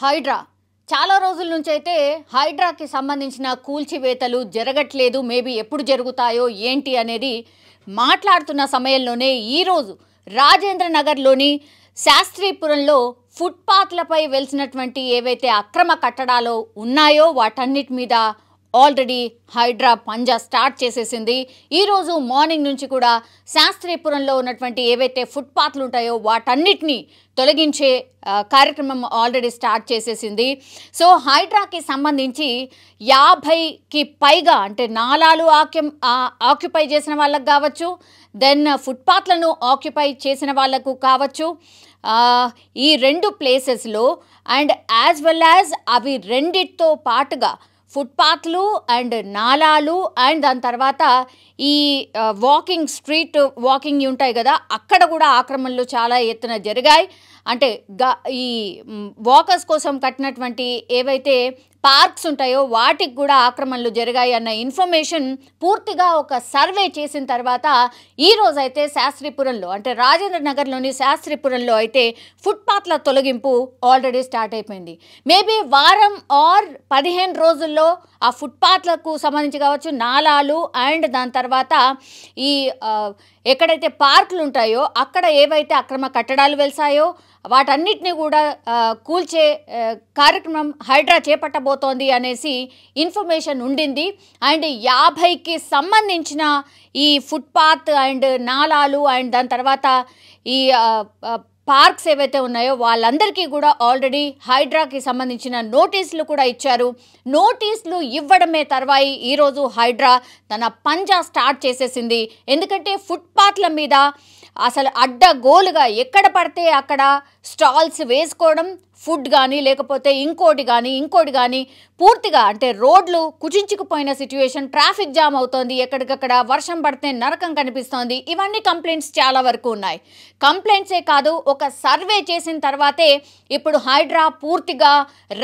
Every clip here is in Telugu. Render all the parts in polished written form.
హైడ్రా చాలా రోజుల నుంచి అయితే హైడ్రాకి సంబంధించిన కూల్చివేతలు జరగట్లేదు. మేబీ ఎప్పుడు జరుగుతాయో ఏంటి అనేది మాట్లాడుతున్న సమయంలోనే ఈరోజు రాజేంద్ర నగర్లోని శాస్త్రీపురంలో ఫుట్పాత్లపై వెలిసినటువంటి ఏవైతే అక్రమ కట్టడాలు ఉన్నాయో వాటన్నిటి మీద ఆల్రెడీ హైడ్రా పంజా స్టార్ట్ చేసేసింది. ఈరోజు మార్నింగ్ నుంచి కూడా శాస్త్రీపురంలో ఉన్నటువంటి ఏవైతే ఫుట్పాత్లు ఉంటాయో వాటన్నిటిని తొలగించే కార్యక్రమం ఆల్రెడీ స్టార్ట్ చేసేసింది. సో హైడ్రాకి సంబంధించి 50కి పైగా అంటే నాలాలు ఆక్యుపై చేసిన వాళ్ళకు కావచ్చు, దెన్ ఫుట్పాత్లను ఆక్యుపై చేసిన వాళ్ళకు కావచ్చు, ఈ రెండు ప్లేసెస్లో అండ్ యాజ్ వెల్ యాజ్ అవి రెండిటితో పాటుగా ఫుట్పాత్లు అండ్ నాలాలు అండ్ దాని తర్వాత ఈ స్ట్రీట్ వాకింగ్ ఉంటాయి కదా, అక్కడ కూడా ఆక్రమణలు చాలా ఎత్తున జరిగాయి. అంటే ఈ వాకర్స్ కోసం కట్టినటువంటి ఏవైతే పార్క్స్ ఉంటాయో వాటికి కూడా ఆక్రమణలు జరిగాయి అన్న ఇన్ఫర్మేషన్ పూర్తిగా ఒక సర్వే చేసిన తర్వాత ఈరోజు అయితే శాస్త్రీపురంలో అంటే రాజేంద్ర నగర్లోని శాస్త్రీపురంలో అయితే ఫుట్పాత్ల తొలగింపు ఆల్రెడీ స్టార్ట్ అయిపోయింది. మేబీ వారం ఆర్ 15 రోజుల్లో ఆ ఫుట్పాత్లకు సంబంధించి కావచ్చు, నాలాలు అండ్ దాని తర్వాత ఈ ఎక్కడైతే పార్కులు ఉంటాయో అక్కడ ఏవైతే అక్రమ కట్టడాలు వెలిసాయో వాటన్నిటిని కూడా కూల్చే కార్యక్రమం హైడ్రా చేపట్టబోతోంది అనేసి ఇన్ఫర్మేషన్ ఉండింది. అండ్ 50కి సంబంధించిన ఈ ఫుట్పాత్ అండ్ నాలాలు అండ్ దాని తర్వాత ఈ పార్క్స్ ఏవైతే ఉన్నాయో వాళ్ళందరికీ కూడా ఆల్రెడీ హైడ్రాకి సంబంధించిన నోటీసులు కూడా ఇచ్చారు. నోటీసులు ఇవ్వడమే తర్వాయి ఈరోజు హైడ్రా తన పంజా స్టార్ట్ చేసేసింది. ఎందుకంటే ఫుట్పాత్ల మీద అసలు అడ్డగోలుగా ఎక్కడ పడితే అక్కడ స్టాల్స్ వేసుకోవడం, ఫుడ్ కానీ లేకపోతే ఇంకోటి కానీ పూర్తిగా అంటే రోడ్లు కుచించుకుపోయిన సిచ్యువేషన్, ట్రాఫిక్ జామ్ అవుతోంది, ఎక్కడికక్కడ వర్షం పడితే నరకం కనిపిస్తోంది. ఇవన్నీ కంప్లైంట్స్ చాలా వరకు ఉన్నాయి. కంప్లైంట్సే కాదు, ఒక సర్వే చేసిన తర్వాతే ఇప్పుడు హైడ్రా పూర్తిగా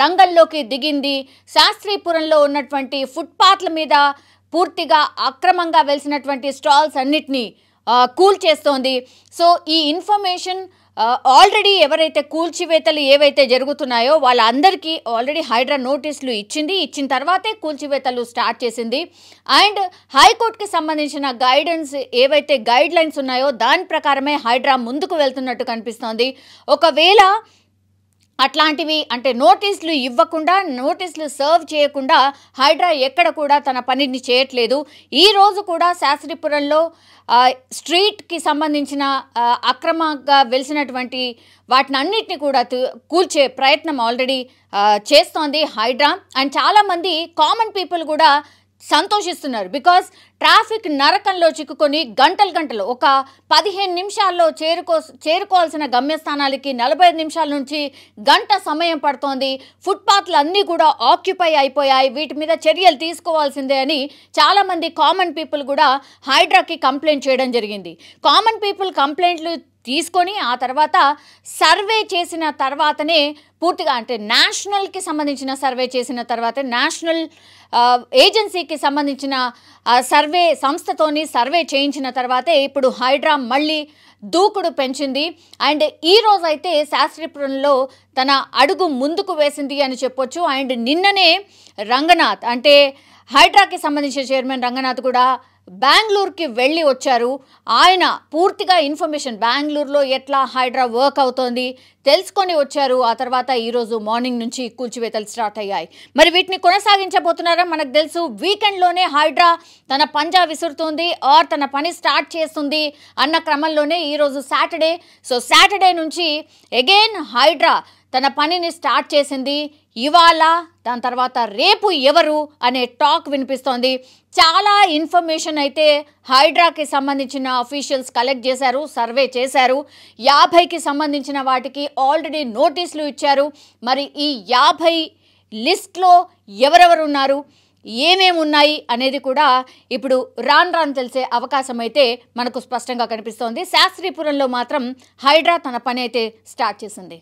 రంగంలోకి దిగింది. శాస్త్రీపురంలో ఉన్నటువంటి ఫుట్పాత్ల మీద పూర్తిగా అక్రమంగా వెలిసినటువంటి స్టాల్స్ అన్నిటినీ కూల్ చేస్తోంది. సో ఈ ఇన్ఫర్మేషన్ ఆల్రెడీ ఎవరైతే కూల్చివేతలు ఏవైతే జరుగుతున్నాయో వాళ్ళందరికీ ఆల్రెడీ హైడ్రా నోటీసులు ఇచ్చిన తర్వాతే కూల్చివేతలు స్టార్ట్ చేసింది. అండ్ హైకోర్టుకి సంబంధించిన ఏవైతే గైడ్ లైన్స్ ఉన్నాయో దాని ప్రకారమే హైడ్రా ముందుకు వెళ్తున్నట్టు కనిపిస్తోంది. ఒకవేళ అట్లాంటివి అంటే నోటీసులు ఇవ్వకుండా, నోటీసులు సర్వ్ చేయకుండా హైడ్రా ఎక్కడ కూడా తన పనిని చేయట్లేదు. ఈరోజు కూడా శాస్త్రీపురంలో స్ట్రీట్కి సంబంధించిన అక్రమంగా వెలిసినటువంటి వాటినన్నిటిని కూడా కూల్చే ప్రయత్నం ఆల్రెడీ చేస్తోంది హైడ్రా. అండ్ చాలామంది కామన్ పీపుల్ కూడా సంతోషిస్తున్నారు. బికాస్ ట్రాఫిక్ నరకంలో చిక్కుకొని గంటలు ఒక 15 నిమిషాల్లో చేరుకోవాల్సిన గమ్యస్థానాలకి 45 నిమిషాల నుంచి గంట సమయం పడుతోంది. ఫుట్పాత్లు అన్నీ కూడా ఆక్యుపై అయిపోయాయి, వీటి మీద చర్యలు తీసుకోవాల్సిందే అని చాలామంది కామన్ పీపుల్ కూడా హైడ్రాకి కంప్లైంట్ చేయడం జరిగింది. కామన్ పీపుల్ కంప్లైంట్లు తీసుకొని ఆ తర్వాత సర్వే చేసిన తర్వాతనే పూర్తిగా అంటే నేషనల్కి సంబంధించిన సర్వే చేసిన తర్వాత నేషనల్ ఏజెన్సీకి సంబంధించిన సర్వే సంస్థతోని సర్వే చేయించిన తర్వాతే ఇప్పుడు హైడ్రా మళ్ళీ దూకుడు పెంచింది. అండ్ ఈరోజు అయితే శాస్త్రీపురంలో తన అడుగు ముందుకు వేసింది అని చెప్పొచ్చు. అండ్ నిన్ననే రంగనాథ్ అంటే హైడ్రాకి సంబంధించిన చైర్మన్ రంగనాథ్ కూడా బెంగళూరుకి వెళ్ళి వచ్చారు. ఆయన పూర్తిగా ఇన్ఫర్మేషన్ బెంగళూరులో ఎట్లా హైడ్రా వర్క్ అవుతోంది తెలుసుకొని వచ్చారు. ఆ తర్వాత ఈరోజు మార్నింగ్ నుంచి కూల్చివేతలు స్టార్ట్ అయ్యాయి. మరి వీటిని కొనసాగించబోతున్నారా మనకు తెలుసు. వీకెండ్లోనే హైడ్రా తన పంజా విసురుతుంది ఆర్ తన పని స్టార్ట్ చేస్తుంది అన్న క్రమంలోనే ఈరోజు సాటర్డే. సో సాటర్డే నుంచి అగైన్ హైడ్రా తన పనిని స్టార్ట్ చేసింది. ఇవాళ దాని తర్వాత రేపు ఎవరు అనే టాక్ వినిపిస్తోంది. చాలా ఇన్ఫర్మేషన్ అయితే హైడ్రాకి సంబంధించిన అఫీషియల్స్ కలెక్ట్ చేశారు, సర్వే చేశారు. 50కి సంబంధించిన వాటికి ఆల్రెడీ నోటీసులు ఇచ్చారు. మరి ఈ 50 లిస్ట్లో ఎవరెవరు ఉన్నారు, ఏమేమి ఉన్నాయి అనేది కూడా ఇప్పుడు రాను తెలిసే అవకాశం అయితే మనకు స్పష్టంగా కనిపిస్తోంది. శాస్త్రీపురంలో మాత్రం హైడ్రా తన పని అయితే స్టార్ట్ చేసింది.